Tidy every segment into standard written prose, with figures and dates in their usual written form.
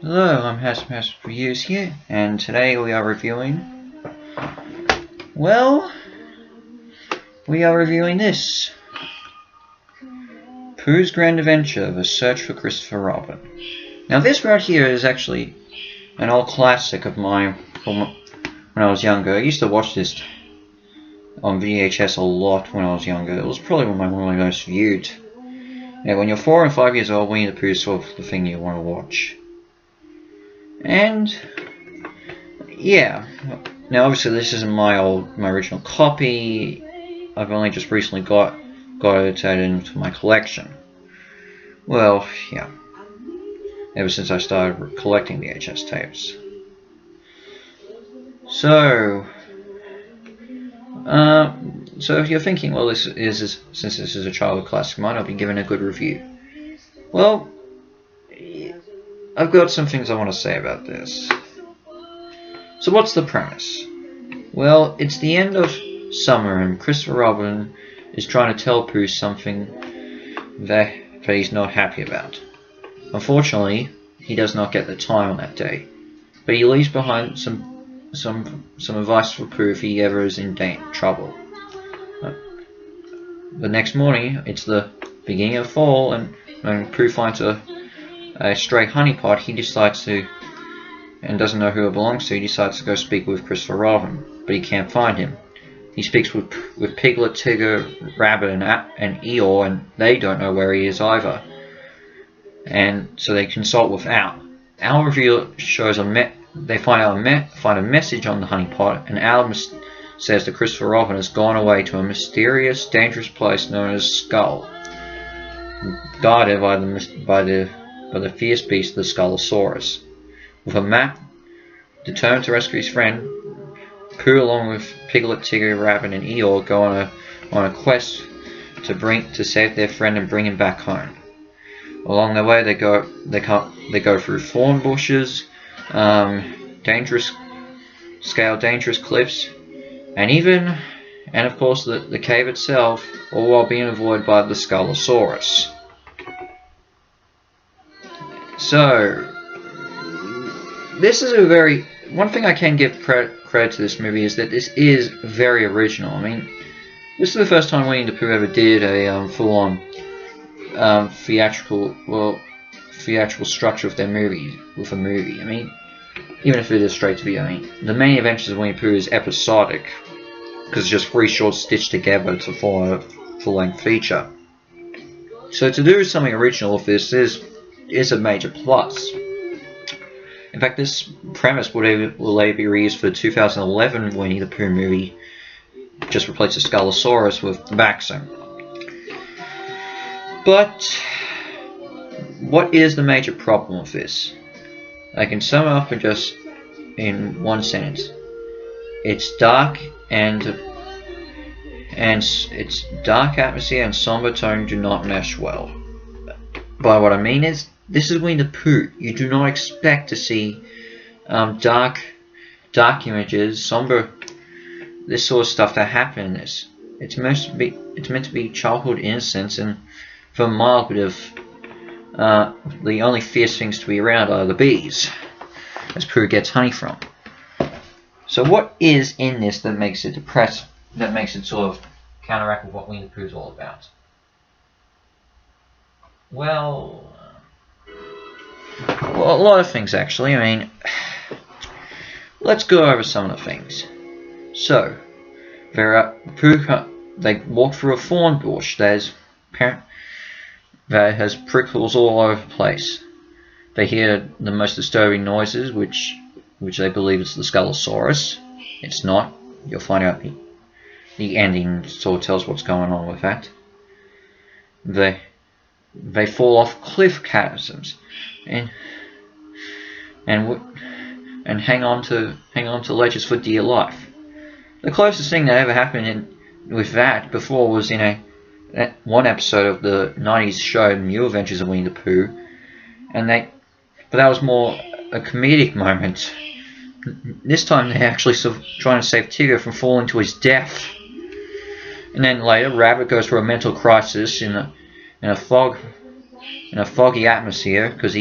Hello, I'm Has Reviews here, and today we are reviewing... Well, we are reviewing this. Pooh's Grand Adventure, The Search for Christopher Robin. Now this right here is actually an old classic of mine from when I was younger. I used to watch this on VHS a lot when I was younger. It was probably one of my most viewed. Yeah, when you're 4 and 5 years old, Winnie the Pooh is sort of the thing you want to watch. And yeah, now obviously this isn't my original copy. I've only just recently got it added into my collection. Well, yeah, ever since I started collecting VHS tapes. So if you're thinking, well, since this is a childhood classic, might not be given a good review. Well, I've got some things I want to say about this. So what's the premise? Well, it's the end of summer and Christopher Robin is trying to tell Pooh something that he's not happy about. Unfortunately, he does not get the time on that day, but he leaves behind some advice for Pooh if he ever is in trouble. The next morning, it's the beginning of fall, and when Pooh finds a stray honeypot, he decides to, and doesn't know who it belongs to, he decides to go speak with Christopher Robin, but he can't find him. He speaks with Piglet, Tigger, Rabbit, and Eeyore, and they don't know where he is either. And so they consult with Al. Al review shows they find a message on the honeypot, and Al says that Christopher Robin has gone away to a mysterious, dangerous place known as Skull, guarded by the fierce beast, the Skullosaurus. With a map, determined to rescue his friend, Pooh, along with Piglet, Tigger, Rabbit, and Eeyore, go on a quest to save their friend and bring him back home. Along the way, they go through thorn bushes, dangerous cliffs, and of course the cave itself, all while being avoided by the Skullosaurus. So, this is one thing I can give credit to this movie is that this is very original. I mean, this is the first time Winnie the Pooh ever did a full-on theatrical structure of their movie with a movie. I mean, even if it is straight to video, I mean, the main adventures of Winnie the Pooh is episodic because it's just 3 shorts stitched together to form a full-length feature. So to do something original with this is a major plus. In fact, this premise will later be reused for the 2011 Winnie the Pooh movie. Just replace the Skullosaurus with the Baxter. But what is the major problem with this? I can sum it up in one sentence. It's dark and its dark atmosphere and somber tone do not mesh well. By what I mean is, this is Winnie the Pooh. You do not expect to see dark images, somber, this sort of stuff that happen in this. It's meant to be childhood innocence, and for a mild bit of the only fierce things to be around are the bees, as Pooh gets honey from. So what is in this that makes it depressing? That makes it sort of counteract with what Winnie the Pooh is all about? Well, a lot of things actually. I mean, let's go over some of the things. So, they walk through a thorn bush that has prickles all over the place. They hear the most disturbing noises, which they believe is the Skullosaurus. It's not. You'll find out the ending sort of tells what's going on with that. They fall off cliff chasms and hang on to ledges for dear life. The closest thing that ever happened with that before was in one episode of the 90s show New Adventures of Winnie the Pooh, but that was more a comedic moment. This time they're actually trying to save Tigger from falling to his death. And then later, Rabbit goes through a mental crisis in a foggy atmosphere because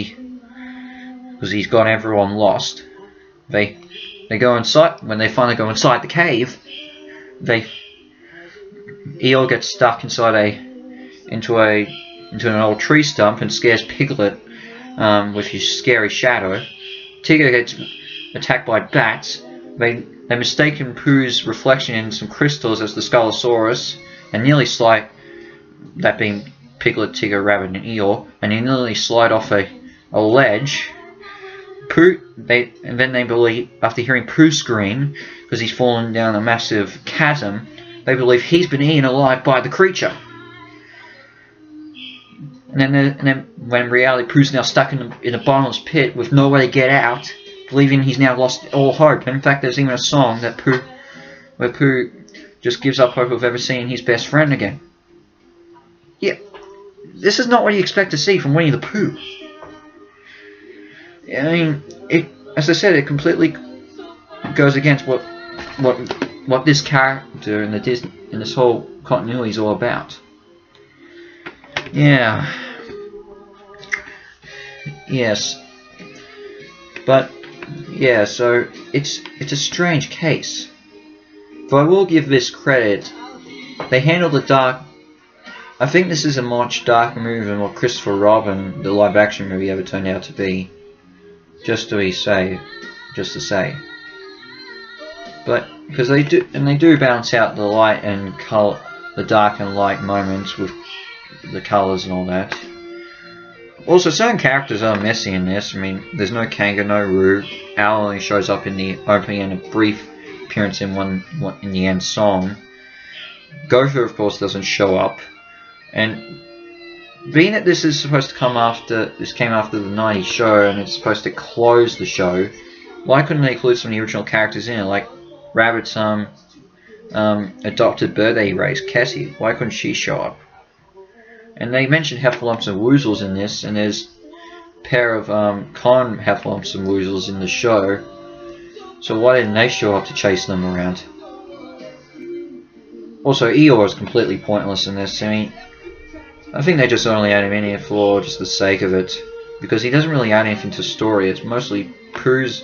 because he's got everyone lost. They go inside. When they finally go inside the cave, Eeyore gets stuck into an old tree stump and scares Piglet with his scary shadow. Tigger gets attacked by bats. They mistaken Pooh's reflection in some crystals as the Skullosaurus, and nearly slide, that being Piglet, Tigger, Rabbit, and Eeyore, and they nearly slide off a ledge. And then they believe, after hearing Pooh scream because he's fallen down a massive chasm, they believe he's been eaten alive by the creature. And then when in reality Pooh's now stuck in a bottomless pit with no way to get out, believing he's now lost all hope. And in fact, there's even a song where Pooh just gives up hope of ever seeing his best friend again. Yeah, this is not what you expect to see from Winnie the Pooh. I mean, as I said, it completely goes against what this character and this whole continuity is all about. Yeah. Yes. But yeah, so it's a strange case. But I will give this credit. They handled the dark. I think this is a much darker movie than what Christopher Robin, the live-action movie, ever turned out to be. Just to say. But because they do balance out the light and color, the dark and light moments with the colors and all that. Also, certain characters are messy in this. I mean, there's no Kanga, no Roo. Owl only shows up in the opening and a brief appearance in in the end song. Gopher, of course, doesn't show up. And being that this is supposed to came after the 90s show and it's supposed to close the show, why couldn't they include some of the original characters in it, like Rabbit's adopted birthday he raised, Cassie? Why couldn't she show up? And they mentioned Heffalumps and Woozles in this, and there's a pair of con Heffalumps and Woozles in the show, so why didn't they show up to chase them around? Also, Eeyore is completely pointless in this. I mean, I think they just only add him in here for just the sake of it, because he doesn't really add anything to the story. It's mostly Pooh's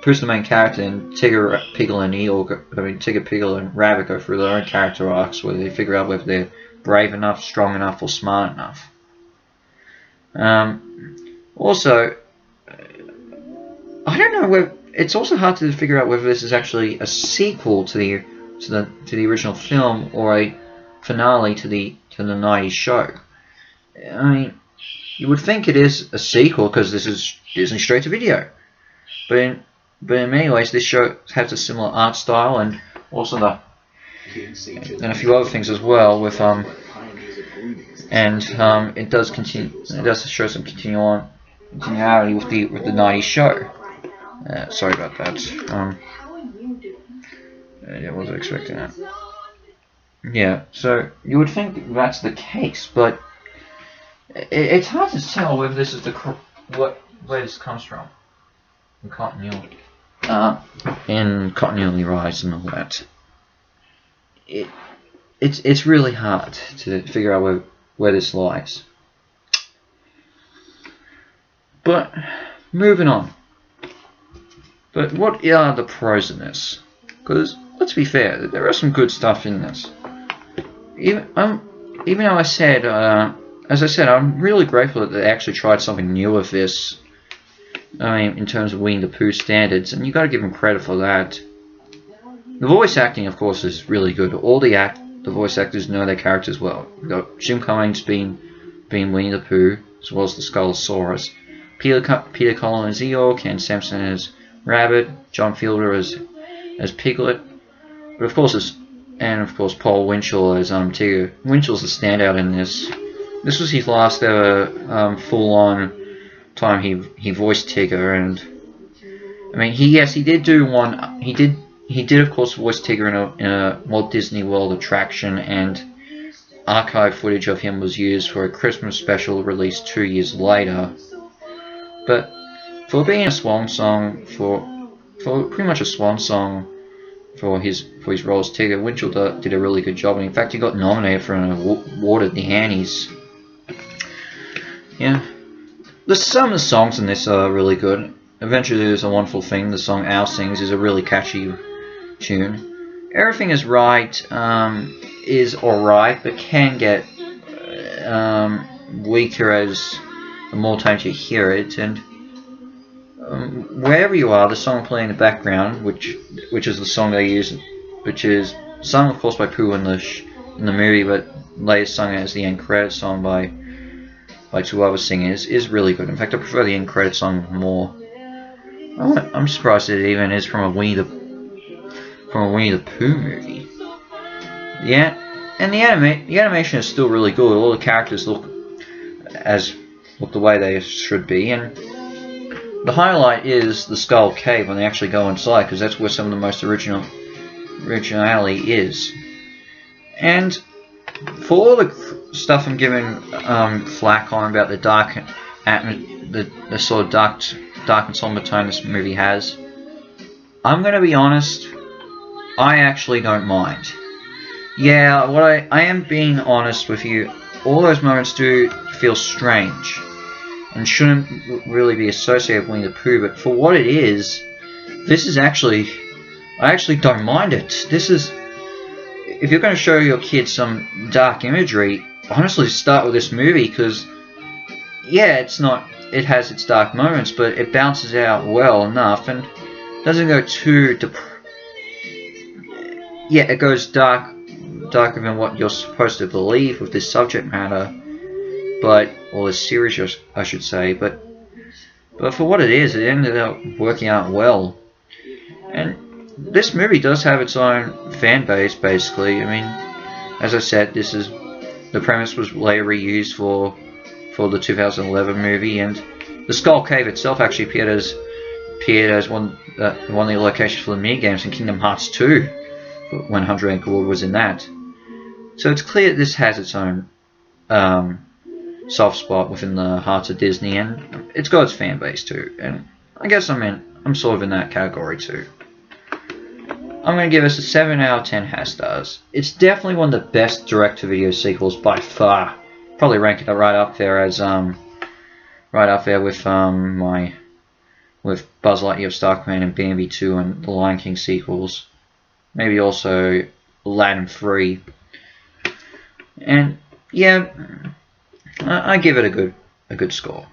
the main character, and Tigger, Piglet, and Tigger, Piglet, and Rabbit go through their own character arcs where they figure out whether they're brave enough, strong enough, or smart enough. Also, I don't know whether it's also hard to figure out whether this is actually a sequel to the original film or a finale to the 90s show. I mean, you would think it is a sequel because this is Disney straight to video, but in many ways this show has a similar art style and also and a few other things as well with it does show some continuity with the 90s show. Sorry about that. I wasn't expecting that. Yeah, so you would think that's the case, but it's hard to tell whether this is where this comes from in continuity, rise and all that. It's really hard to figure out where this lies. But moving on. But what are the pros in this? Because let's be fair, there are some good stuff in this. Even though I said, as I said, I'm really grateful that they actually tried something new with this. I mean, in terms of Winnie the Pooh standards, and you got to give them credit for that. The voice acting, of course, is really good. All the voice actors know their characters well. We've got Jim Cummings being Winnie the Pooh, as well as the Skullosaurus. Peter Cullen as Eeyore, Ken Sampson as Rabbit, John Fielder as Piglet, but of course Paul Winchell as Tigger. Winchell's the standout in this. This was his last ever full-on time he voiced Tigger, and I mean he did do one. He did of course voice Tigger in a Walt Disney World attraction, and archive footage of him was used for a Christmas special released 2 years later. But for being a swan song, for pretty much a swan song for his role as Tigger, Winchell did a really good job, and in fact he got nominated for an award at the Annies. Yeah, Some of the songs in this are really good. Eventually There's a Wonderful Thing, the song Owl Sings, is a really catchy tune. Everything Is Right is alright, but can get weaker as the more times you hear it. And wherever you are, the song playing in the background, which is the song they use, which is sung of course by Pooh in the movie, but later sung as the end credits song by two other singers, is really good. In fact, I prefer the end credits song more. I'm surprised it even is from a Winnie the Pooh movie. Yeah, and the animation is still really good. All the characters look the way they should be, and the highlight is the Skull Cave when they actually go inside, because that's where some of the most originality is. And for all the stuff I'm giving flack on about the dark the sort of dark and somber tone this movie has, I'm going to be honest, I actually don't mind. Yeah, I am being honest with you. All those moments do feel strange and shouldn't really be associated with Winnie the Pooh, but for what it is, this is actually, I actually don't mind it. This is, if you're going to show your kids some dark imagery, honestly start with this movie, because yeah, it has its dark moments, but it bounces out well enough and doesn't go too yeah, it goes darker than what you're supposed to believe with this subject matter, or this series, I should say, but for what it is, it ended up working out well. And this movie does have its own fan base, basically. I mean, as I said, the premise was later reused for the 2011 movie, and the Skull Cave itself actually appeared as one of the locations for the mini games in Kingdom Hearts 2 when 100 Acre Wood was in that. So it's clear that this has its own soft spot within the hearts of Disney, and it's got its fan base too. And I guess I'm sort of in that category too. I'm going to give us a 7 out of 10 stars. It's definitely one of the best direct-to-video sequels by far. Probably rank it right up there as with Buzz Lightyear, Star Command, and Bambi 2 and the Lion King sequels. Maybe also Aladdin 3. And yeah, I give it a good score.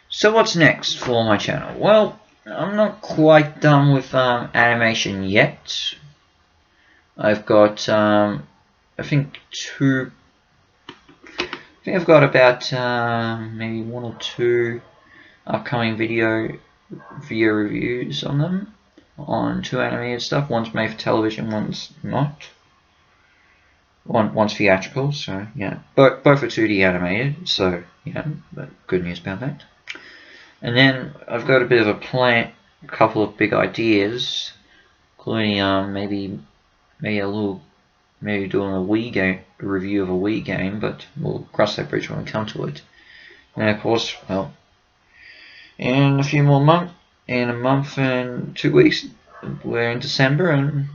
So what's next for my channel? Well, I'm not quite done with animation yet. I've got I think I've got about maybe 1 or 2 upcoming video reviews on them, on 2 animated stuff. One's made for television, one's not. One's theatrical, so yeah. Both are 2D animated, so yeah, but good news about that. And then I've got a bit of a plan, a couple of big ideas, including maybe doing a Wii game, a review of a Wii game, but we'll cross that bridge when we come to it. And of course, well, in a few more months, in a month and 2 weeks, we're in December, and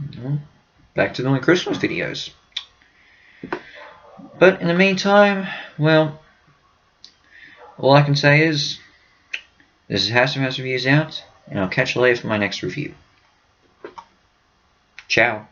back to doing Christmas videos. But in the meantime, well, all I can say is, this is House of Reviews out, and I'll catch you later for my next review. Ciao.